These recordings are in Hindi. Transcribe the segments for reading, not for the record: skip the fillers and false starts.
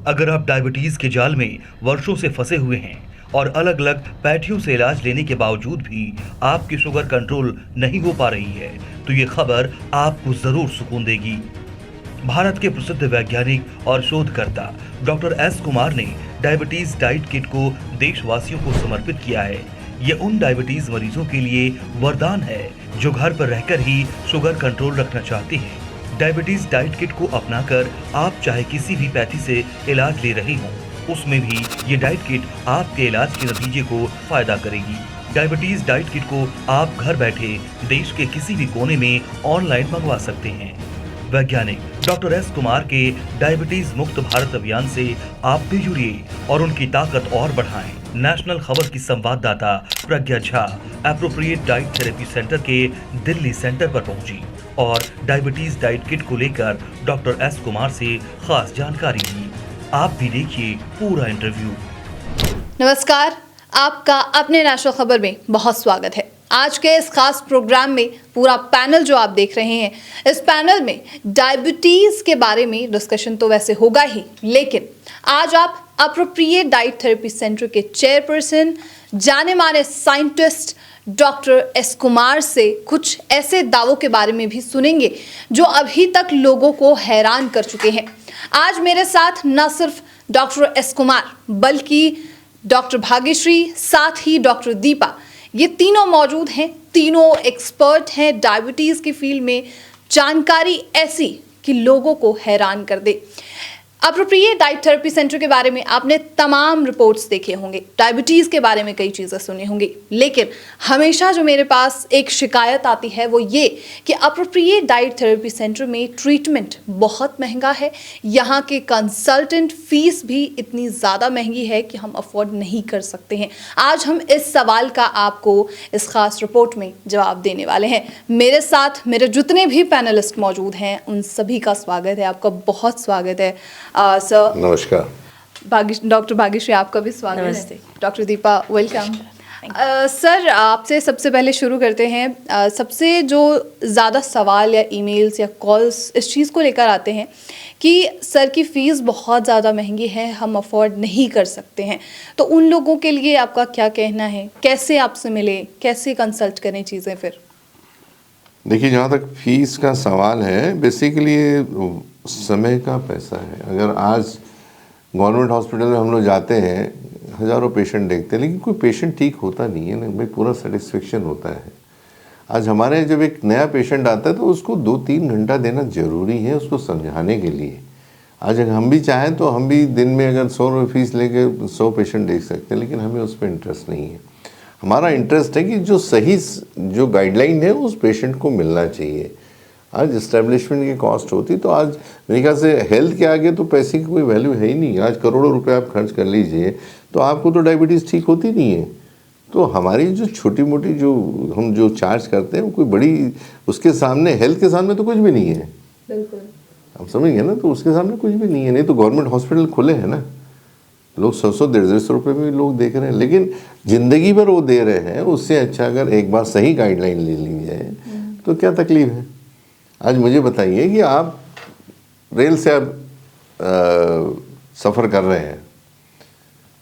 अगर आप डायबिटीज के जाल में वर्षों से फंसे हुए हैं और अलग अलग पैथियों से इलाज लेने के बावजूद भी आपकी शुगर कंट्रोल नहीं हो पा रही है, तो ये खबर आपको जरूर सुकून देगी। भारत के प्रसिद्ध वैज्ञानिक और शोधकर्ता डॉक्टर एस कुमार ने डायबिटीज डाइट किट को देशवासियों को समर्पित किया है। ये उन डायबिटीज मरीजों के लिए वरदान है जो घर पर रहकर ही शुगर कंट्रोल रखना चाहते हैं। डायबिटीज डाइट किट को अपनाकर आप चाहे किसी भी पैथी से इलाज ले रहे हों, उसमें भी ये डाइट किट आपके इलाज के नतीजे को फायदा करेगी। डायबिटीज डाइट किट को आप घर बैठे देश के किसी भी कोने में ऑनलाइन मंगवा सकते हैं। वैज्ञानिक डॉक्टर एस कुमार के डायबिटीज मुक्त भारत अभियान से आप भी जुड़िए और उनकी ताकत और बढ़ाएं। नेशनल खबर की संवाददाता Pragya Jha appropriate diet therapy centre के दिल्ली सेंटर पर पहुंची और डायबिटीज डाइट किट को लेकर डॉक्टर एस कुमार से खास जानकारी ली। आप भी देखिए पूरा इंटरव्यू। नमस्कार, आपका अपने नेशनल खबर में बहुत स्वागत है। आज के इस खास प्रोग्राम में पूरा पैनल जो आप देख रहे हैं, इस पैनल में डायबिटीज के बारे में डिस्कशन तो वैसे होगा ही, लेकिन आज आप एप्रोप्रिएट डाइट थेरेपी सेंटर के चेयरपर्सन, जाने माने साइंटिस्ट डॉक्टर एस कुमार से कुछ ऐसे दावों के बारे में भी सुनेंगे जो अभी तक लोगों को हैरान कर चुके हैं। आज मेरे साथ न सिर्फ डॉक्टर एस कुमार बल्कि डॉक्टर भाग्यश्री, साथ ही डॉक्टर दीपा, ये तीनों मौजूद हैं। तीनों एक्सपर्ट हैं डायबिटीज की फील्ड में, जानकारी ऐसी कि लोगों को हैरान कर दे। एप्रोप्रिएट डाइट थेरेपी सेंटर के बारे में आपने तमाम रिपोर्ट्स देखे होंगे, डायबिटीज के बारे में कई चीजें सुनी होंगी, लेकिन हमेशा जो मेरे पास एक शिकायत आती है वो ये कि एप्रोप्रिएट डाइट थेरेपी सेंटर में ट्रीटमेंट बहुत महंगा है। यहाँ के कंसल्टेंट फीस भी इतनी ज़्यादा महंगी है कि हम अफोर्ड नहीं कर सकते हैं। आज हम इस सवाल का आपको इस खास रिपोर्ट में जवाब देने वाले हैं। मेरे साथ मेरे जितने भी पैनलिस्ट मौजूद हैं उन सभी का स्वागत है। आपका बहुत स्वागत है सर। नमस्कार। डॉक्टर भाग्यश्री, आपका भी स्वागत है। Doctor Deepa, welcome. सर, आपसे सबसे पहले शुरू करते हैं। सबसे जो ज़्यादा सवाल या ईमेल्स या कॉल्स इस चीज़ को लेकर आते हैं कि सर की फ़ीस बहुत ज़्यादा महंगी है, हम अफोर्ड नहीं कर सकते हैं, तो उन लोगों के लिए आपका क्या कहना है? कैसे आपसे मिले, कैसे कंसल्ट करें चीज़ें? फिर देखिए, जहाँ तक फीस का सवाल है, बेसिकली समय का पैसा है। अगर आज गवर्नमेंट हॉस्पिटल में हम लोग जाते हैं, हज़ारों पेशेंट देखते हैं, लेकिन कोई पेशेंट ठीक होता नहीं है ना भाई, पूरा सेटिस्फेक्शन होता है। आज हमारे जब एक नया पेशेंट आता है तो उसको 2-3 घंटा देना ज़रूरी है उसको समझाने के लिए। आज अगर हम भी चाहें तो हम भी दिन में अगर 100 रुपये फीस लेके 100 पेशेंट देख सकते हैं, लेकिन हमें उस पर इंटरेस्ट नहीं है। हमारा इंटरेस्ट है कि जो सही जो गाइडलाइन है उस पेशेंट को मिलना चाहिए। आज इस्टेब्लिशमेंट की कॉस्ट होती तो आज मेरे ख्याल से हेल्थ के आगे तो पैसे की कोई वैल्यू है ही नहीं। आज करोड़ों रुपए आप खर्च कर लीजिए तो आपको तो डायबिटीज़ ठीक होती नहीं है। तो हमारी जो छोटी मोटी जो हम जो चार्ज करते हैं वो कोई बड़ी, उसके सामने हेल्थ के सामने तो कुछ भी नहीं है। बिल्कुल, आप समझ गए ना, तो उसके सामने कुछ भी नहीं है। नहीं तो गवर्नमेंट हॉस्पिटल खुले हैं ना, लोग 100-150 रुपये में भी लोग देख रहे हैं, लेकिन ज़िंदगी भर वो दे रहे हैं। उससे अच्छा अगर एक बार सही गाइडलाइन ले ली जाए तो क्या तकलीफ है। आज मुझे बताइए कि आप रेल से आप सफ़र कर रहे हैं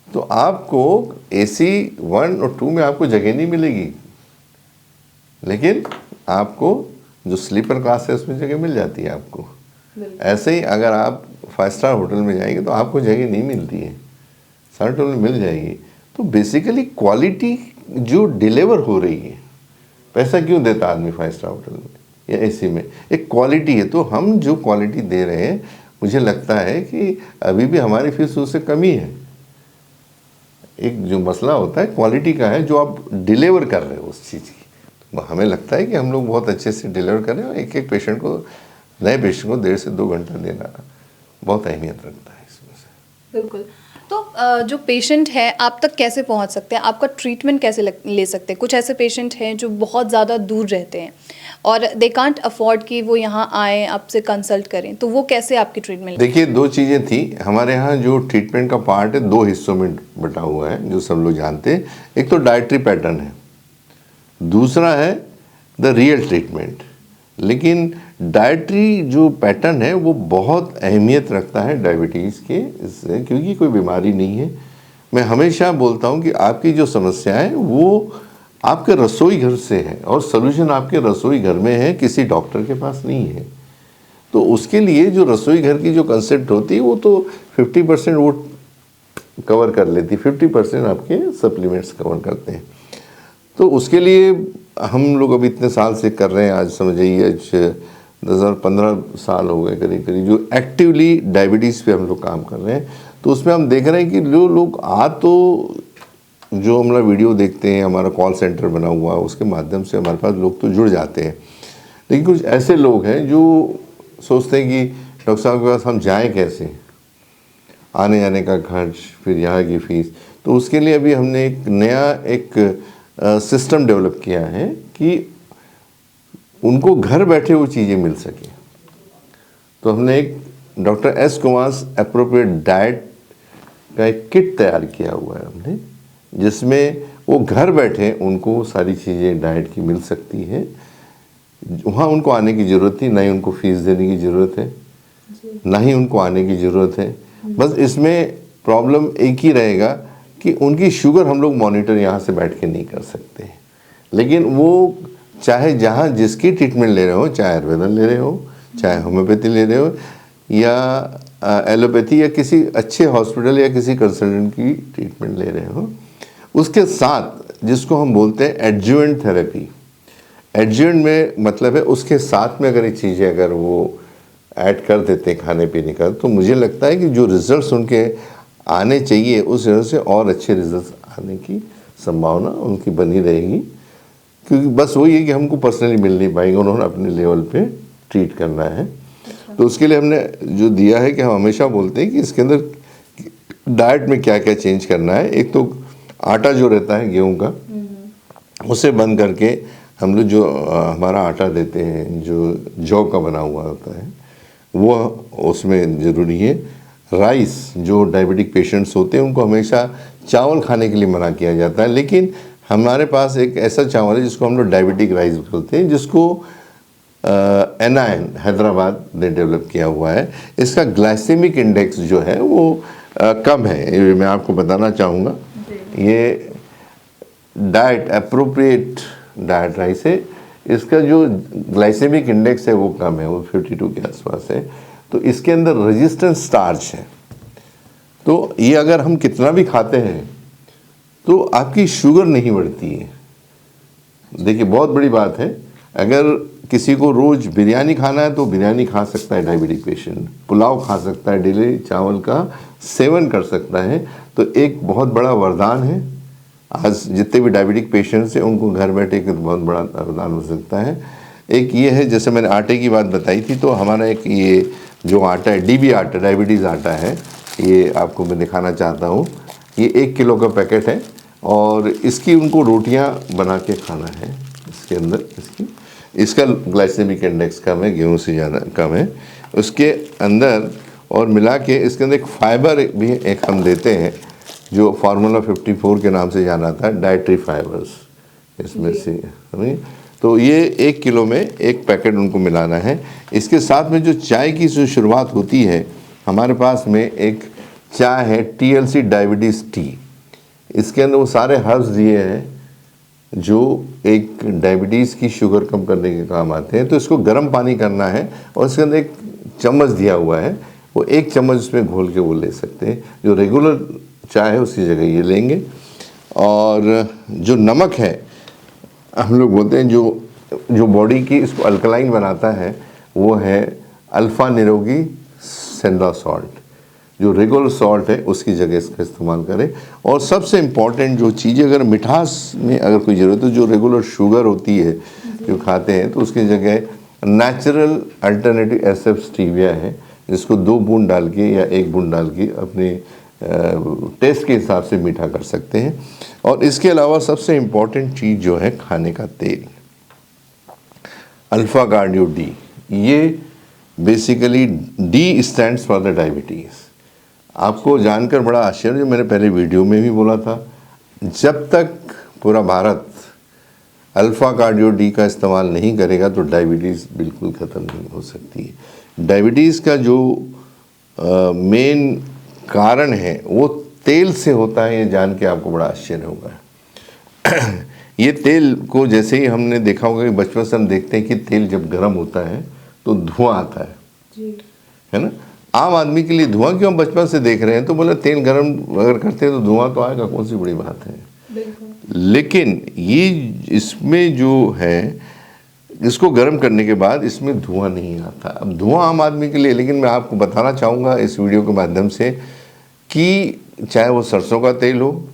तो आपको AC 1 और 2 में आपको जगह नहीं मिलेगी, लेकिन आपको जो स्लीपर क्लास है उसमें जगह मिल जाती है आपको। ऐसे ही अगर आप 5 स्टार होटल में जाएंगे तो आपको जगह नहीं मिलती है, सारे होटल में मिल जाएगी। तो बेसिकली क्वालिटी जो डिलीवर हो रही है, पैसा क्यों देता आदमी 5 स्टार होटल में या AC में? एक क्वालिटी है। तो हम जो क्वालिटी दे रहे हैं, मुझे लगता है कि अभी भी हमारी फीस उससे कमी है। एक जो मसला होता है क्वालिटी का है, जो आप डिलीवर कर रहे हो उस चीज़ की। तो हमें लगता है कि हम लोग बहुत अच्छे से डिलीवर कर रहे हैं। एक एक पेशेंट को, नए पेशेंट को 1.5 से 2 घंटा देना बहुत अहमियत रखता है इसमें से। बिल्कुल। तो जो पेशेंट है आप तक कैसे पहुंच सकते हैं, आपका ट्रीटमेंट कैसे ले सकते हैं? कुछ ऐसे पेशेंट हैं जो बहुत ज़्यादा दूर रहते हैं और दे कांट अफोर्ड कि वो यहाँ आएँ आपसे कंसल्ट करें, तो वो कैसे आपकी ट्रीटमेंट? देखिए, 2 चीज़ें थी हमारे यहाँ। जो ट्रीटमेंट का पार्ट है 2 हिस्सों में बटा हुआ है, जो सब लोग जानते हैं। एक तो डाइटरी पैटर्न है, दूसरा है द रियल ट्रीटमेंट। लेकिन डाइटरी जो पैटर्न है वो बहुत अहमियत रखता है डायबिटीज़ के इससे, क्योंकि कोई बीमारी नहीं है। मैं हमेशा बोलता हूँ कि आपकी जो समस्या है वो आपके रसोई घर से है और सोल्यूशन आपके रसोई घर में है, किसी डॉक्टर के पास नहीं है। तो उसके लिए जो रसोई घर की जो कंसेप्ट होती है वो तो 50% वो कवर कर लेती, 50% आपके सप्लीमेंट्स कवर करते हैं। तो उसके लिए हम लोग अभी इतने साल से कर रहे हैं, आज समझिए आज 10-15 साल हो गए करीब करीब, जो एक्टिवली डायबिटीज़ पे हम लोग काम कर रहे हैं। तो उसमें हम देख रहे हैं कि जो लोग तो जो हमारा वीडियो देखते हैं, हमारा कॉल सेंटर बना हुआ है, उसके माध्यम से हमारे पास लोग तो जुड़ जाते हैं। लेकिन कुछ ऐसे लोग हैं जो सोचते हैं कि डॉक्टर साहब के पास हम जाएं कैसे, आने जाने का खर्च, फिर यहाँ की फ़ीस। तो उसके लिए अभी हमने एक नया सिस्टम डेवलप किया है कि उनको घर बैठे वो चीज़ें मिल सके। तो हमने एक doctor S Kumar appropriate diet का एक किट तैयार किया हुआ है हमने, जिसमें वो घर बैठे उनको सारी चीज़ें डाइट की मिल सकती हैं। वहाँ उनको आने की ज़रूरत नहीं, ना ही उनको फीस देने की ज़रूरत है, ना ही उनको आने की ज़रूरत है। बस इसमें प्रॉब्लम एक ही रहेगा कि उनकी शुगर हम लोग मॉनिटर यहाँ से बैठ के नहीं कर सकते। लेकिन वो चाहे जहाँ जिसकी ट्रीटमेंट ले रहे हो, चाहे आयुर्वेदन ले रहे हो, चाहे होम्योपैथी ले रहे हो, या एलोपैथी, या किसी अच्छे हॉस्पिटल या किसी कंसल्टेंट की ट्रीटमेंट ले रहे हो, उसके साथ जिसको हम बोलते हैं एडजुवेंट थेरेपी। एडजुवेंट में मतलब है उसके साथ में अगर ये चीज़ें अगर वो ऐड कर देते हैं खाने पीने का, तो मुझे लगता है कि जो रिजल्ट्स उनके आने चाहिए उस वजह से और अच्छे रिजल्ट्स आने की संभावना उनकी बनी रहेगी। क्योंकि बस वही है कि हमको पर्सनली मिल नहीं पाएंगे, उन्होंने अपने लेवल पे ट्रीट करना है। तो उसके लिए हमने जो दिया है कि हम हमेशा बोलते हैं कि इसके अंदर डाइट में क्या क्या चेंज करना है। एक तो आटा जो रहता है गेहूं का, उसे बंद करके हम लोग जो हमारा आटा देते हैं जो जौ का बना हुआ होता है वो उसमें ज़रूरी है। राइस, जो डायबिटिक पेशेंट्स होते हैं उनको हमेशा चावल खाने के लिए मना किया जाता है, लेकिन हमारे पास एक ऐसा चावल है जिसको हम लोग डायबिटिक राइस बोलते हैं, जिसको एनआईएन हैदराबाद ने डेवलप किया हुआ है। इसका ग्लाइसेमिक इंडेक्स जो है वो कम है, ये मैं आपको बताना चाहूँगा। ये डाइट एप्रोप्रिएट डाइट राइस है, इसका जो ग्लाइसेमिक इंडेक्स है वो कम है, वो 52 के आसपास है। तो इसके अंदर रेजिस्टेंस स्टार्च है। तो ये अगर हम कितना भी खाते हैं तो आपकी शुगर नहीं बढ़ती है। देखिए बहुत बड़ी बात है, अगर किसी को रोज़ बिरयानी खाना है तो बिरयानी खा सकता है डायबिटिक पेशेंट, पुलाव खा सकता है, डेली चावल का सेवन कर सकता है। तो एक बहुत बड़ा वरदान है। आज जितने भी डायबिटिक पेशेंट्स हैं उनको घर बैठे एक बहुत बड़ा वरदान हो सकता है। एक ये है, जैसे मैंने आटे की बात बताई थी, तो हमारा एक ये जो आटा है डीबी आटा, डायबिटीज़ आटा है, ये आपको मैं दिखाना चाहता हूँ। ये 1 किलो का पैकेट है और इसकी उनको रोटियाँ बना के खाना है। इसके अंदर इसका ग्लाइसेमिक इंडेक्स कम है, गेहूँ से ज़्यादा कम है उसके अंदर। और मिला के इसके अंदर एक फाइबर भी एक हम देते हैं जो फार्मूला 54 के नाम से जाना था, डाइटरी फाइबर्स इसमें से। तो ये 1 किलो में एक पैकेट उनको मिलाना है। इसके साथ में जो चाय की जो शुरुआत होती है, हमारे पास में एक चाय है TLC डायबिटीज़ टी। इसके अंदर वो सारे हर्ब्स दिए हैं जो एक डायबिटीज़ की शुगर कम करने के काम आते हैं। तो इसको गर्म पानी करना है और इसके अंदर एक चम्मच दिया हुआ है, वो 1 चम्मच उसमें घोल के वो ले सकते हैं। जो रेगुलर चाय है उसकी जगह ये लेंगे। और जो नमक है, हम लोग बोलते हैं जो बॉडी की इसको अल्कलाइन बनाता है, वो है अल्फ़ा निरोगी सेंडा सॉल्ट। जो रेगुलर सॉल्ट है उसकी जगह इसका इस्तेमाल करें। और सबसे इम्पॉर्टेंट जो चीज़ें, अगर मिठास में अगर कोई ज़रूरत है, जो रेगुलर शुगर होती है जो खाते हैं, तो उसकी जगह नेचुरल अल्टरनेटिव SF स्टीविया है, जिसको 2 बूंद डाल के या 1 बूंद डाल के अपने टेस्ट के हिसाब से मीठा कर सकते हैं। और इसके अलावा सबसे इम्पॉर्टेंट चीज़ जो है खाने का तेल, अल्फ़ा कार्डियो डी। ये basically D stands for the diabetes. आपको जानकर बड़ा आश्चर्य, जो मैंने पहले वीडियो में भी बोला था, जब तक पूरा भारत अल्फ़ा कार्डियो डी का इस्तेमाल नहीं करेगा तो डायबिटीज़ बिल्कुल ख़त्म नहीं हो सकती है। डायबिटीज़ का जो मेन कारण है वो तेल से होता है, ये जान के आपको बड़ा आश्चर्य होगा। ये तेल को जैसे ही हमने देखा होगा कि बचपन से हम देखते हैं कि तेल जब गर्म होता है तो धुआं आता है जी। है ना। आम आदमी के लिए धुआं क्यों हम बचपन से देख रहे हैं, तो बोले तेल गर्म अगर करते हैं तो धुआं तो आएगा, कौन सी बड़ी बात है। लेकिन ये इसमें जो है, इसको गर्म करने के बाद इसमें धुआं नहीं आता। अब धुआं आम आदमी के लिए, लेकिन मैं आपको बताना चाहूँगा इस वीडियो के माध्यम से कि चाहे वो सरसों का तेल हो,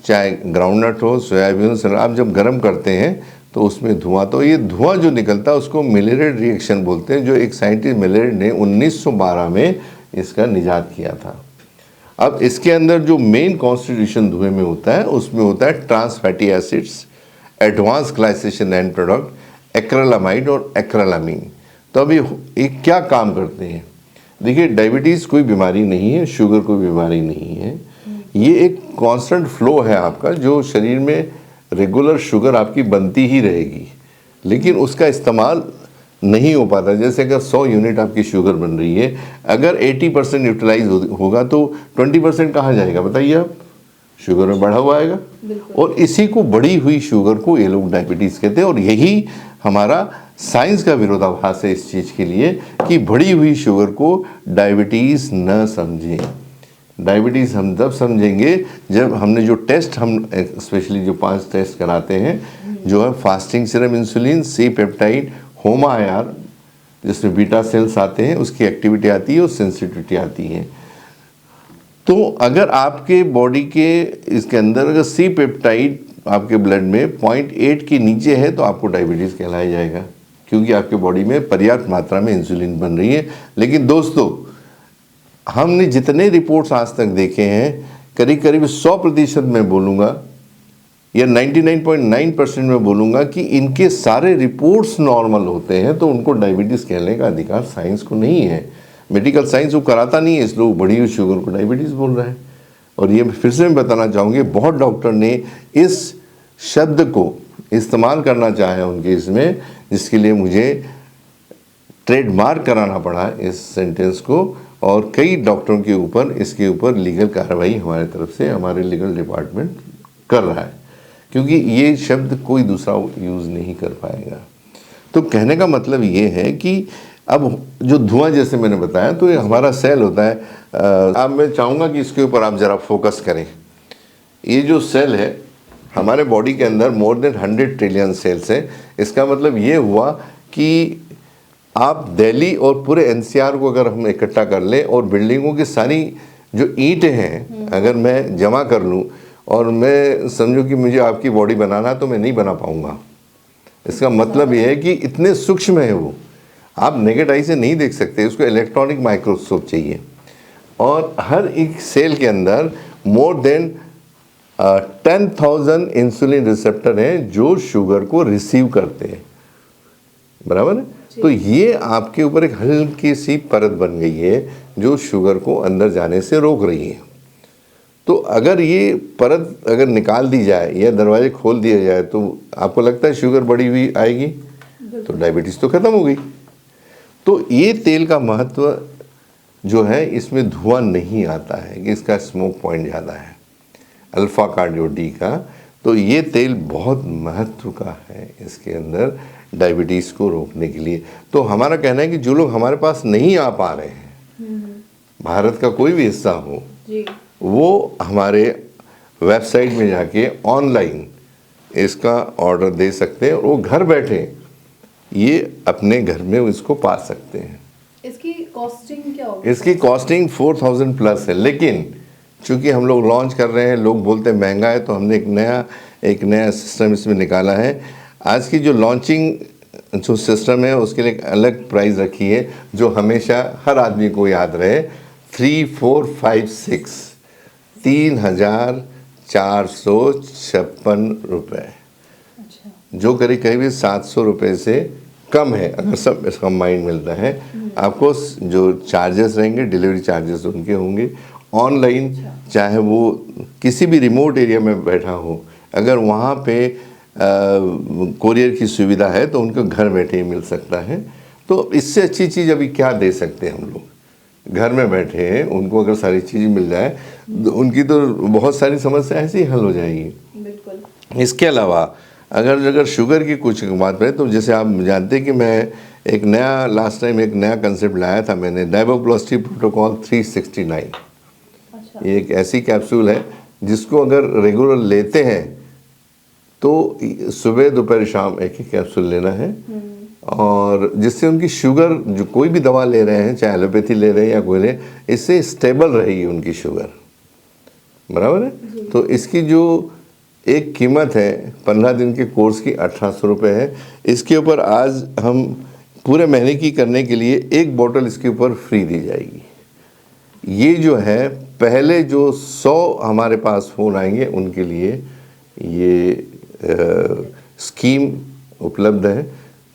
चाहे ग्राउंडनट हो, सोयाबीन हो, आप जब गर्म करते हैं तो उसमें धुआं, तो ये धुआं जो निकलता है उसको मिलेरेड रिएक्शन बोलते हैं, जो एक साइंटिस्ट मिलेरेड ने 1912 में इसका निजात किया था। अब इसके अंदर जो मेन कॉन्स्टिट्यूशन धुएं में होता है उसमें होता है trans fatty acids, advance glycation end product, acrylamide और एक्रेलामीन। तो अभी ये क्या काम करते हैं? देखिए, डायबिटीज़ कोई बीमारी नहीं है, शुगर कोई बीमारी नहीं है, ये एक कांस्टेंट फ्लो है आपका, जो शरीर में रेगुलर शुगर आपकी बनती ही रहेगी, लेकिन उसका इस्तेमाल नहीं हो पाता। जैसे अगर 100 यूनिट आपकी शुगर बन रही है, अगर 80% यूटिलाइज होगा तो 20% कहाँ जाएगा बताइए आप? शुगर में बढ़ा हुआ आएगा। और इसी को बढ़ी हुई शुगर को ये लोग डायबिटीज़ कहते हैं। और यही हमारा साइंस का विरोधाभास है इस चीज़ के लिए कि बढ़ी हुई शुगर को डायबिटीज़ न समझें। डायबिटीज़ हम तब समझेंगे जब हमने जो टेस्ट, हम स्पेशली जो 5 टेस्ट कराते हैं, जो है fasting serum insulin, C peptide, HOMA R, जिसमें बीटा सेल्स आते हैं, उसकी एक्टिविटी आती है और सेंसिटिविटी आती है। तो अगर आपके बॉडी के इसके अंदर अगर सी पेप्टाइड आपके ब्लड में 0.8 के नीचे है तो आपको डायबिटीज़ कहलाया जाएगा, क्योंकि आपके बॉडी में पर्याप्त मात्रा में इंसुलिन बन रही है। लेकिन दोस्तों, हमने जितने रिपोर्ट्स आज तक देखे हैं, करीब करीब 100% मैं बोलूँगा या 99.9% में बोलूँगा कि इनके सारे रिपोर्ट्स नॉर्मल होते हैं, तो उनको डायबिटीज़ कहने का अधिकार साइंस को नहीं है। मेडिकल साइंस वो कराता नहीं है, इसलिए बढ़ी हुई शुगर को डायबिटीज़ बोल रहा है। और ये फिर से मैं बताना चाहूँगी, बहुत डॉक्टर ने इस शब्द को इस्तेमाल करना चाहा उनके इसमें, जिसके लिए मुझे ट्रेडमार्क कराना पड़ा इस सेंटेंस को, और कई डॉक्टरों के ऊपर इसके ऊपर लीगल कार्रवाई हमारे तरफ से, हमारे लीगल डिपार्टमेंट कर रहा है, क्योंकि ये शब्द कोई दूसरा यूज़ नहीं कर पाएगा। तो कहने का मतलब ये है कि अब जो धुआं जैसे मैंने बताया, तो ये हमारा सेल होता है। अब मैं चाहूँगा कि इसके ऊपर आप ज़रा फोकस करें। ये जो सेल है हमारे बॉडी के अंदर मोर देन 100 ट्रिलियन सेल्स है। इसका मतलब ये हुआ कि आप दिल्ली और पूरे एनसीआर को अगर हम इकट्ठा कर लें और बिल्डिंगों की सारी जो ईंटें हैं अगर मैं जमा कर लूँ और मैं समझूं कि मुझे आपकी बॉडी बनाना है, तो मैं नहीं बना पाऊँगा। इसका मतलब ये है कि इतने सूक्ष्म है वो, आप नेकेड आई से नहीं देख सकते, उसको इलेक्ट्रॉनिक माइक्रोस्कोप चाहिए। और हर एक सेल के अंदर मोर देन 10,000 इंसुलिन रिसेप्टर हैं जो शुगर को रिसीव करते हैं, बराबर है। तो ये आपके ऊपर एक हल्की सी परत बन गई है जो शुगर को अंदर जाने से रोक रही है। तो अगर ये परत अगर निकाल दी जाए या दरवाजे खोल दिया जाए तो आपको लगता है शुगर बढ़ी हुई आएगी, तो डायबिटीज़ तो ख़त्म हो गई। तो ये तेल का महत्व जो है, इसमें धुआं नहीं आता है कि इसका स्मोक पॉइंट ज़्यादा है, अल्फ़ा कार्डियो डी का। तो ये तेल बहुत महत्व का है इसके अंदर डायबिटीज़ को रोकने के लिए। तो हमारा कहना है कि जो लोग हमारे पास नहीं आ पा रहे हैं, भारत का कोई भी हिस्सा हो, वो हमारे वेबसाइट में जाके ऑनलाइन इसका ऑर्डर दे सकते हैं और वो घर बैठे ये अपने घर में इसको पा सकते हैं। इसकी कॉस्टिंग क्या होगी? इसकी कॉस्टिंग 4000 प्लस है, लेकिन चूँकि हम लोग लॉन्च कर रहे हैं, लोग बोलते हैं महंगा है, तो हमने एक नया सिस्टम इसमें निकाला है। आज की जो लॉन्चिंग जो सिस्टम है उसके लिए एक अलग प्राइस रखी है जो हमेशा हर आदमी को याद रहे, 3456 3,456 रुपये, जो करीब करीब 700 रुपये से कम है अगर सब इसका माइंड मिलता है। आपको जो चार्जेस रहेंगे, डिलीवरी चार्जेस उनके होंगे। ऑनलाइन चाहे वो किसी भी रिमोट एरिया में बैठा हो, अगर वहाँ पे कोरियर की सुविधा है तो उनको घर बैठे ही मिल सकता है। तो इससे अच्छी चीज़ अभी क्या दे सकते हैं हम लोग। घर में बैठे हैं, उनको अगर सारी चीज़ मिल जाए तो उनकी तो बहुत सारी समस्या ऐसे ही हल हो जाएगी। बिल्कुल। इसके अलावा अगर शुगर की कुछ बात करें तो जैसे आप जानते हैं कि मैं एक नया लास्ट टाइम एक नया कंसेप्ट लाया था मैंने, डाइबोक्लोस्टी प्रोटोकॉल 369। अच्छा। ये एक ऐसी कैप्सूल है जिसको अगर रेगुलर लेते हैं तो सुबह दोपहर शाम एक ही कैप्सूल लेना है, और जिससे उनकी शुगर, जो कोई भी दवा ले रहे हैं, चाहे एलोपैथी ले रहे हैं या कोई ले, इससे स्टेबल रहेगी उनकी शुगर। बराबर है। तो इसकी जो एक कीमत है 15 दिन के कोर्स की 1800 रुपये है। इसके ऊपर आज हम पूरे महीने की करने के लिए एक बोतल इसके ऊपर फ्री दी जाएगी। ये जो है पहले जो 100 हमारे पास फ़ोन आएंगे उनके लिए ये स्कीम उपलब्ध है।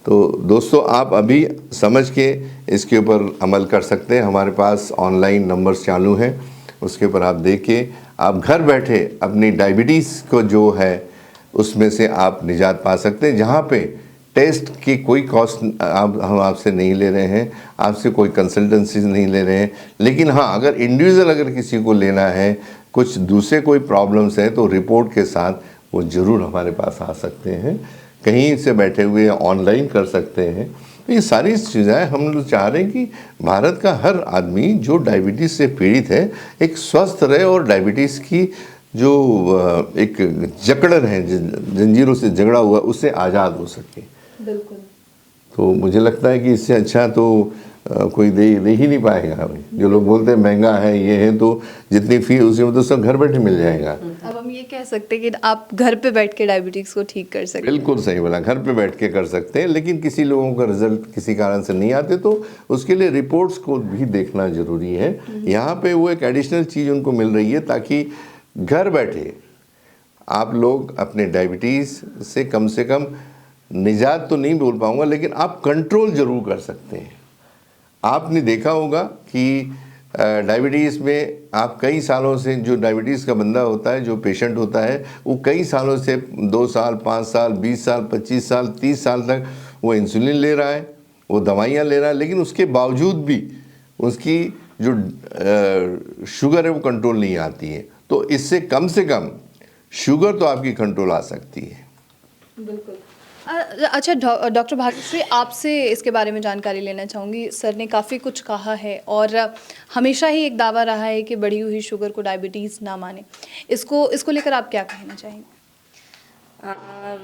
तो दोस्तों आप अभी समझ के इसके ऊपर अमल कर सकते हैं। हमारे पास ऑनलाइन नंबर्स चालू हैं, उसके ऊपर आप देख के आप घर बैठे अपनी डायबिटीज़ को जो है उसमें से आप निजात पा सकते हैं, जहाँ पे टेस्ट की कोई कॉस्ट हम आपसे नहीं ले रहे हैं, आपसे कोई कंसल्टेंसी नहीं ले रहे हैं। लेकिन हाँ, अगर इंडिविजुअल अगर किसी को लेना है, कुछ दूसरे कोई प्रॉब्लम्स हैं, तो रिपोर्ट के साथ वो ज़रूर हमारे पास आ सकते हैं। कहीं से बैठे हुए ऑनलाइन कर सकते हैं। तो ये सारी चीज़ें हम लोग चाह रहे हैं कि भारत का हर आदमी जो डायबिटीज़ से पीड़ित है एक स्वस्थ रहे, और डायबिटीज़ की जो एक जकड़न है, जंजीरों से झगड़ा हुआ, उससे आज़ाद हो सके। बिल्कुल। तो मुझे लगता है कि इससे अच्छा तो कोई दे ही नहीं पाएगा। जो लोग बोलते हैं महंगा है, ये है, तो जितनी फी उसी में तो सब घर बैठे मिल जाएगा। अब हम ये कह सकते हैं कि आप घर पे बैठ के डायबिटीज़ को ठीक कर सकते हैं। बिल्कुल सही बोला, घर पे बैठ के कर सकते हैं। लेकिन किसी लोगों का रिजल्ट किसी कारण से नहीं आते तो उसके लिए रिपोर्ट्स को भी देखना ज़रूरी है। यहाँ पे वो एक एडिशनल चीज़ उनको मिल रही है ताकि घर बैठे आप लोग अपने डायबिटीज़ से कम निजात तो नहीं बोल पाऊँगा, लेकिन आप कंट्रोल ज़रूर कर सकते हैं। आपने देखा होगा कि डायबिटीज़ में आप कई सालों से, जो डायबिटीज़ का बंदा होता है, जो पेशेंट होता है, वो कई सालों से 2 साल 5 साल 20 साल 25 साल 30 साल तक वो इंसुलिन ले रहा है, वो दवाइयाँ ले रहा है, लेकिन उसके बावजूद भी उसकी जो शुगर है वो कंट्रोल नहीं आती है। तो इससे कम शुगर तो आपकी कंट्रोल आ सकती है। बिल्कुल। अच्छा डॉक्टर भार्गव से आपसे इसके बारे में जानकारी लेना चाहूँगी। सर ने काफ़ी कुछ कहा है और हमेशा ही एक दावा रहा है कि बढ़ी हुई शुगर को डायबिटीज़ ना माने। इसको लेकर आप क्या कहना चाहेंगे?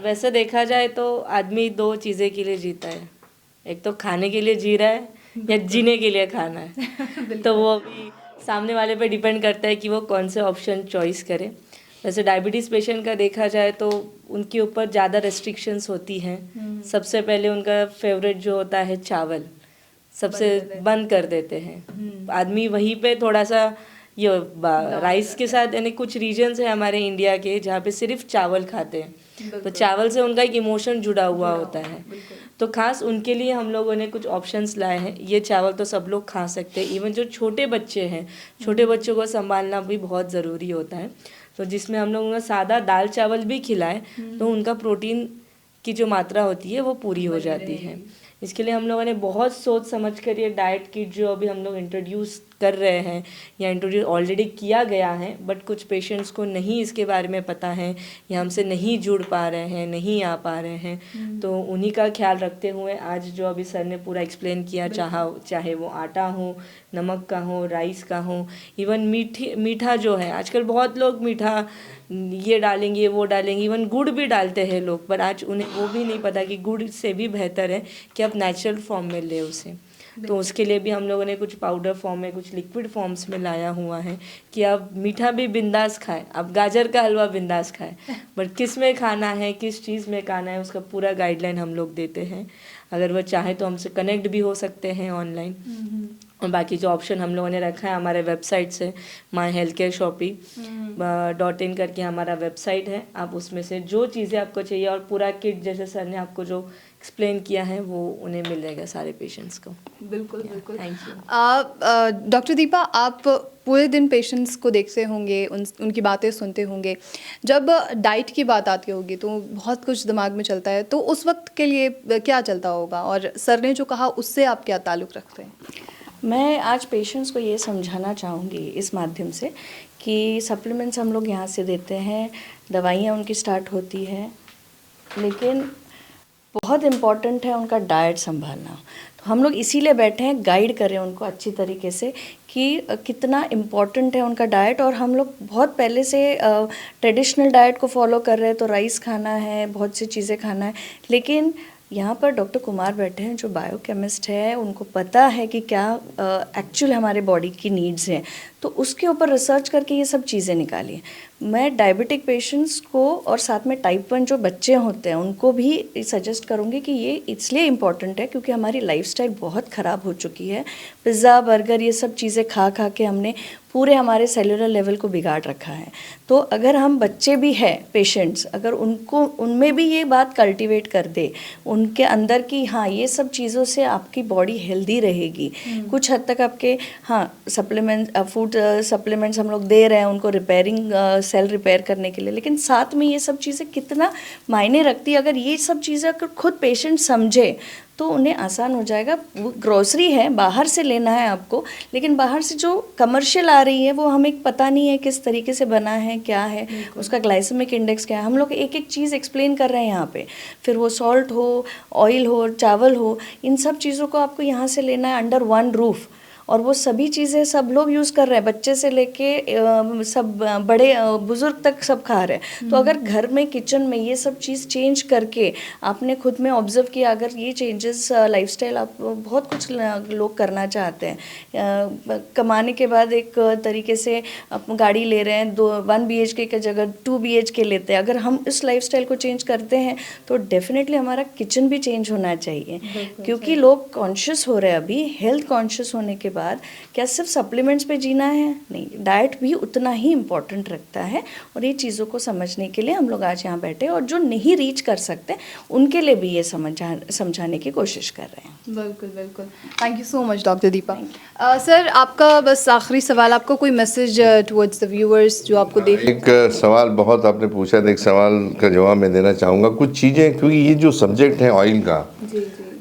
वैसे देखा जाए तो आदमी 2 चीज़ें के लिए जीता है, एक तो खाने के लिए जी रहा है या जीने के लिए खाना है। तो वो भी सामने वाले पे डिपेंड करता है कि वो कौन से ऑप्शन चॉइस करे। वैसे डायबिटीज़ पेशेंट का देखा जाए तो उनके ऊपर ज़्यादा रेस्ट्रिक्शंस होती हैं। सबसे पहले उनका फेवरेट जो होता है चावल, सबसे बंद कर देते हैं। आदमी वहीं पे थोड़ा सा ये राइस के साथ, यानी कुछ रीजन्स है हमारे इंडिया के जहाँ पे सिर्फ चावल खाते हैं, तो चावल से उनका एक इमोशन जुड़ा हुआ होता है। तो खास उनके लिए हम लोगों ने कुछ ऑप्शंस लाए हैं। ये चावल तो सब लोग खा सकते हैं, इवन जो छोटे बच्चे हैं, छोटे बच्चों को संभालना भी बहुत ज़रूरी होता है। तो जिसमें हम लोग उन्हें सादा दाल चावल भी खिलाएं तो उनका प्रोटीन की जो मात्रा होती है वो पूरी हो जाती है। इसके लिए हम लोगों ने बहुत सोच समझ कर ये डाइट किट जो अभी हम लोग इंट्रोड्यूस कर रहे हैं या इंट्रोड्यूस ऑलरेडी किया गया है, बट कुछ पेशेंट्स को नहीं इसके बारे में पता है या हमसे नहीं जुड़ पा रहे हैं, नहीं आ पा रहे हैं। तो उन्हीं का ख्याल रखते हुए आज जो अभी सर ने पूरा एक्सप्लेन किया, चाहे वो आटा हो, नमक का हो, राइस का हो, इवन मीठा जो है, आजकल बहुत लोग मीठा ये डालेंगे वो डालेंगे, इवन गुड़ भी डालते हैं लोग, पर आज उन्हें वो भी नहीं पता कि गुड़ से भी बेहतर है कि आप नेचुरल फॉर्म में ले उसे। तो उसके लिए भी हम लोगों ने कुछ पाउडर फॉर्म में, कुछ लिक्विड फॉर्म्स में लाया हुआ है कि आप मीठा भी बिंदास खाएं, आप गाजर का हलवा बिंदास खाएं, बट किस में खाना है, किस चीज़ में खाना है, उसका पूरा गाइडलाइन हम लोग देते हैं। अगर वो चाहे तो हमसे कनेक्ट भी हो सकते हैं ऑनलाइन। और बाकी जो ऑप्शन हम लोगों ने रखा है हमारे वेबसाइट से, myhealthcareshopee.in करके हमारा वेबसाइट है, आप उसमें से जो चीज़ें आपको चाहिए और पूरा किट, जैसे सर ने आपको जो एक्सप्लेन किया है वो उन्हें मिल जाएगा सारे पेशेंट्स को। बिल्कुल बिल्कुल। Thank you. डॉक्टर दीपा, आप पूरे दिन पेशेंट्स को देखते होंगे, उनकी बातें सुनते होंगे। जब डाइट की बात आती होगी तो बहुत कुछ दिमाग में चलता है, तो उस वक्त के लिए क्या चलता होगा, और सर ने जो कहा उससे आप क्या ताल्लुक़ रखते हैं? मैं आज पेशेंट्स को ये समझाना चाहूँगी इस माध्यम से कि सप्लीमेंट्स हम लोग यहाँ से देते हैं, दवाइयाँ उनकी स्टार्ट होती है, लेकिन बहुत इम्पॉर्टेंट है उनका डाइट संभालना। तो हम लोग इसीलिए बैठे हैं, गाइड करें उनको अच्छी तरीके से कि कितना इम्पॉर्टेंट है उनका डाइट। और हम लोग बहुत पहले से ट्रेडिशनल डाइट को फॉलो कर रहे हैं, तो राइस खाना है, बहुत सी चीज़ें खाना है, लेकिन यहाँ पर डॉक्टर कुमार बैठे हैं जो बायोकेमिस्ट है, उनको पता है कि क्या एक्चुअल हमारे बॉडी की नीड्स हैं, तो उसके ऊपर रिसर्च करके ये सब चीज़ें निकाली हैं। मैं डायबिटिक पेशेंट्स को और साथ में टाइप 1 जो बच्चे होते हैं उनको भी सजेस्ट करूँगी कि ये इसलिए इम्पॉर्टेंट है क्योंकि हमारी लाइफस्टाइल बहुत ख़राब हो चुकी है। पिज़्ज़ा, बर्गर, ये सब चीज़ें खा खा के हमने पूरे हमारे सेलुलर लेवल को बिगाड़ रखा है। तो अगर हम बच्चे भी हैं पेशेंट्स, अगर उनको उनमें भी ये बात कल्टीवेट कर दे उनके अंदर की हाँ ये सब चीज़ों से आपकी बॉडी हेल्दी रहेगी। कुछ हद तक आपके हाँ सप्लीमेंट फूड सप्लीमेंट्स हम लोग दे रहे हैं उनको रिपेयरिंग सेल रिपेयर करने के लिए, लेकिन साथ में ये सब चीज़ें कितना मायने रखती है। अगर ये सब चीज़ें अगर खुद पेशेंट समझे तो उन्हें आसान हो जाएगा। वो ग्रोसरी है, बाहर से लेना है आपको, लेकिन बाहर से जो कमर्शियल आ रही है वो हमें पता नहीं है किस तरीके से बना है, क्या है उसका ग्लाइसेमिक इंडेक्स क्या है। हम लोग एक एक चीज़ एक्सप्लेन कर रहे हैं यहाँ पे, फिर वो सॉल्ट हो, ऑयल हो, चावल हो, इन सब चीज़ों को आपको यहाँ से लेना है अंडर वन रूफ़। और वो सभी चीज़ें सब लोग यूज़ कर रहे हैं, बच्चे से लेके सब बड़े बुज़ुर्ग तक सब खा रहे हैं। तो अगर घर में किचन में ये सब चीज़ चेंज करके आपने खुद में ऑब्जर्व किया, अगर ये चेंजेस लाइफस्टाइल आप बहुत कुछ लोग करना चाहते हैं, कमाने के बाद एक तरीके से आप गाड़ी ले रहे हैं, 1 BHK की जगह 2 BHK लेते हैं, अगर हम इस लाइफस्टाइल को चेंज करते हैं तो डेफिनेटली हमारा किचन भी चेंज होना चाहिए। क्योंकि लोग कॉन्शियस हो रहे हैं अभी, हेल्थ कॉन्शियस होने के बाद क्या सिर्फ सप्लीमेंट्स पे जीना है? नहीं, डाइट भी उतना ही इम्पोर्टेंट रखता है। और ये चीज़ों को समझने के लिए हम लोग आज यहाँ बैठे, और जो नहीं रीच कर सकते उनके लिए भी ये समझाने की कोशिश कर रहे हैं। बिल्कुल बिल्कुल। Thank you so much doctor Deepa. Sir, आपका बस आखिरी सवाल, आपको कोई मैसेज टुवर्ड्स द व्यूअर्स जो आपको देख। एक सवाल बहुत आपने पूछा, तो एक सवाल का जवाब मैं देना चाहूँगा। कुछ चीज़ें, क्योंकि ये जो सब्जेक्ट है ऑयल का,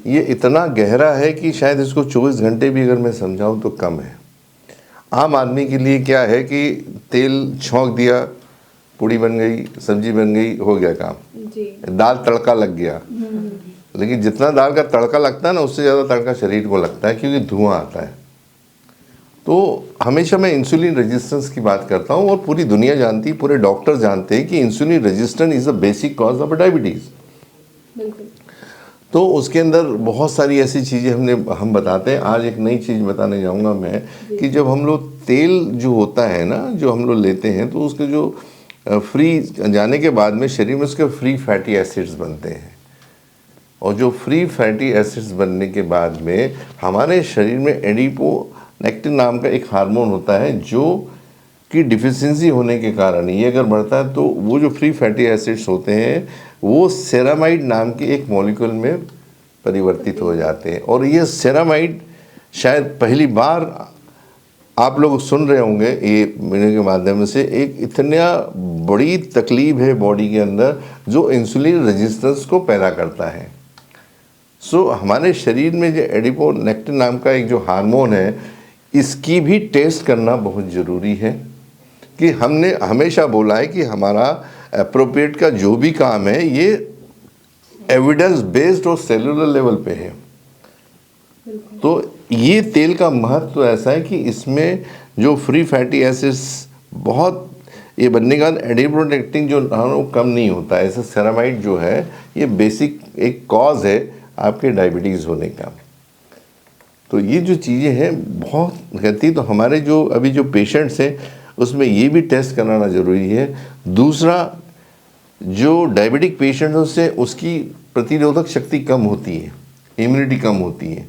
ये इतना गहरा है कि शायद इसको 24 घंटे भी अगर मैं समझाऊं तो कम है। आम आदमी के लिए क्या है कि तेल छौंक दिया, पूड़ी बन गई, सब्जी बन गई, हो गया काम जी। दाल तड़का लग गया, लेकिन जितना दाल का तड़का लगता है ना उससे ज़्यादा तड़का शरीर को लगता है, क्योंकि धुआं आता है। तो हमेशा मैं इंसुलिन रेजिस्टेंस की बात करता हूँ, और पूरी दुनिया जानती है, पूरे डॉक्टर जानते हैं कि insulin resistance is the basic cause of diabetes. बिल्कुल। तो उसके अंदर बहुत सारी ऐसी चीज़ें हम बताते हैं। आज एक नई चीज़ बताने जाऊंगा मैं, कि जब हम लोग तेल जो होता है ना, जो हम लोग लेते हैं, तो उसके जो फ्री जाने के बाद में शरीर में उसके फ्री फैटी एसिड्स बनते हैं, और जो फ्री फैटी एसिड्स बनने के बाद में हमारे शरीर में एडिपोनेक्टिन नाम का एक हार्मोन होता है, जो की डिफिशिएंसी होने के कारण ये अगर बढ़ता है, तो वो जो फ्री फैटी एसिड्स होते हैं वो सेरामाइड नाम के एक मॉलिक्यूल में परिवर्तित हो जाते हैं। और ये सेरामाइड शायद पहली बार आप लोग सुन रहे होंगे ये मीडिया के माध्यम से, एक इतना बड़ी तकलीफ है बॉडी के अंदर जो इंसुलिन रेजिस्टेंस को पैदा करता है। सो हमारे शरीर में जो एडिपोनेक्टिन नाम का एक जो हार्मोन है, इसकी भी टेस्ट करना बहुत ज़रूरी है। कि हमने हमेशा बोला है कि हमारा एप्रोप्रिएट का जो भी काम है ये एविडेंस बेस्ड और सेलुलर लेवल पे है। तो ये तेल का महत्व ऐसा है कि इसमें जो फ्री फैटी एसिड्स बहुत ये बनने का एडिपोनेक्टिन जो कम नहीं होता है। ऐसा सेरामाइड जो है ये बेसिक एक कॉज है आपके डायबिटीज़ होने का। तो ये जो चीज़ें हैं बहुत कहती, तो हमारे जो अभी जो पेशेंट्स हैं उसमें ये भी टेस्ट कराना ज़रूरी है। दूसरा, जो डायबिटिक पेशेंट है उससे उसकी प्रतिरोधक शक्ति कम होती है, इम्यूनिटी कम होती है।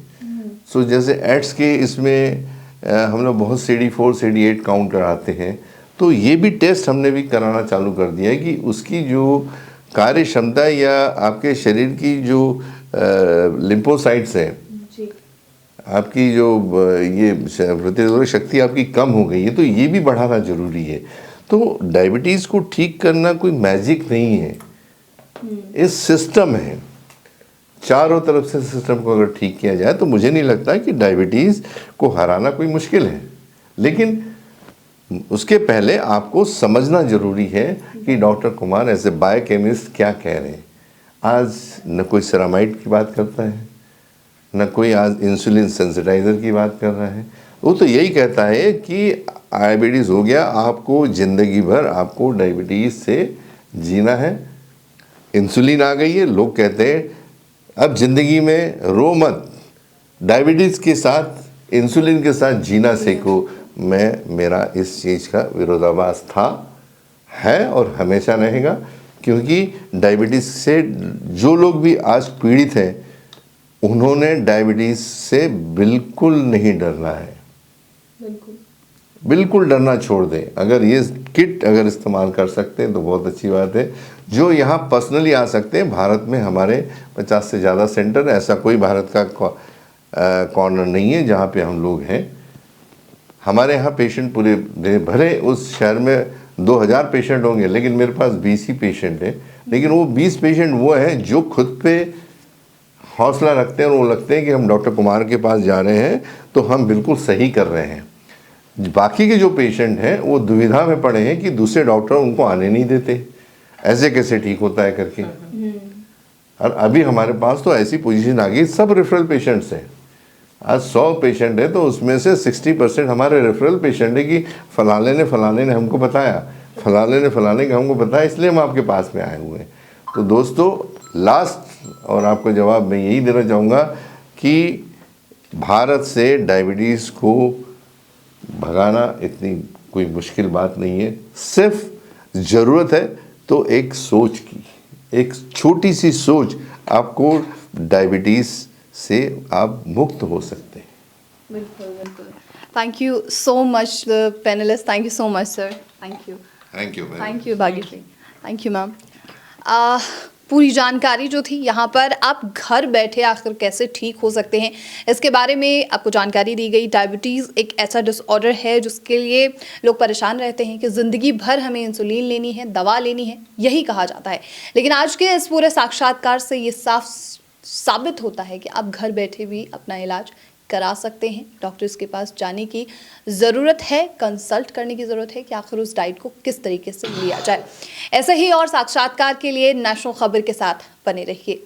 सो जैसे एड्स के इसमें हम लोग बहुत CD4 CD8 काउंट कराते हैं, तो ये भी टेस्ट हमने भी कराना चालू कर दिया है कि उसकी जो कार्य क्षमता या आपके शरीर की जो लिम्फोसाइट्स हैं, आपकी जो ये प्रतिरोधक शक्ति आपकी कम हो गई है, तो ये भी बढ़ाना जरूरी है। तो डायबिटीज़ को ठीक करना कोई मैजिक नहीं है, इस सिस्टम है, चारों तरफ से सिस्टम को अगर ठीक किया जाए तो मुझे नहीं लगता कि डायबिटीज़ को हराना कोई मुश्किल है। लेकिन उसके पहले आपको समझना जरूरी है कि doctor Kumar as a biochemist क्या कह रहे हैं। आज न कोई सेरामाइड की बात करता है, न कोई आज इंसुलिन सेंसिटाइजर की बात कर रहा है। वो तो यही कहता है कि डायबिटीज़ हो गया, आपको ज़िंदगी भर आपको डायबिटीज़ से जीना है। इंसुलिन आ गई है, लोग कहते हैं अब ज़िंदगी में रो मत, डायबिटीज़ के साथ इंसुलिन के साथ जीना सीखो। मेरा इस चीज़ का विरोधाभास था, है और हमेशा रहेगा, क्योंकि डायबिटीज़ से जो लोग भी आज पीड़ित हैं उन्होंने डायबिटीज़ से बिल्कुल नहीं डरना है, बिल्कुल डरना छोड़ दें। अगर ये किट अगर इस्तेमाल कर सकते हैं तो बहुत अच्छी बात है। जो यहाँ पर्सनली आ सकते हैं, भारत में हमारे 50 से ज़्यादा सेंटर, ऐसा कोई भारत का कॉर्नर नहीं है जहाँ पे हम लोग हैं। हमारे यहाँ पेशेंट पूरे भरे उस शहर में 2000 पेशेंट होंगे, लेकिन मेरे पास 20 ही पेशेंट हैं। लेकिन वो 20 पेशेंट वो हैं जो खुद पे हौसला रखते हैं और वो लगते हैं कि हम डॉक्टर कुमार के पास जा रहे हैं तो हम बिल्कुल सही कर रहे हैं। बाकी के जो पेशेंट हैं वो दुविधा में पड़े हैं कि दूसरे डॉक्टर उनको आने नहीं देते, ऐसे कैसे ठीक होता है करके। और अभी हमारे पास तो ऐसी पोजीशन आ गई, सब रेफरल पेशेंट्स हैं। आज 100 पेशेंट है तो उसमें से 60% हमारे रेफरल पेशेंट है कि फलाने ने हमको बताया, फलाने ने हमको बताया, इसलिए हम आपके पास में आए हुए हैं। तो दोस्तों, लास्ट और आपको जवाब मैं यही देना चाहूँगा कि भारत से डायबिटीज़ को भगाना इतनी कोई मुश्किल बात नहीं है। सिर्फ ज़रूरत है तो एक सोच की, एक छोटी सी सोच, आपको डायबिटीज़ से आप मुक्त हो सकते हैं। बिल्कुल बिल्कुल। Thank you so much the panelist, thank you so much sir, thank you. Thank you Bhagyashree, thank you ma'am. पूरी जानकारी जो थी यहाँ पर, आप घर बैठे आखिर कैसे ठीक हो सकते हैं इसके बारे में आपको जानकारी दी गई। डायबिटीज़ एक ऐसा डिसऑर्डर है जिसके लिए लोग परेशान रहते हैं कि ज़िंदगी भर हमें इंसुलिन लेनी है, दवा लेनी है, यही कहा जाता है। लेकिन आज के इस पूरे साक्षात्कार से ये साबित होता है कि आप घर बैठे भी अपना इलाज करा सकते हैं। डॉक्टर्स के पास जाने की ज़रूरत है, कंसल्ट करने की ज़रूरत है कि आखिर उस डाइट को किस तरीके से लिया जाए। ऐसे ही और साक्षात्कार के लिए नेशनल खबर के साथ बने रहिए।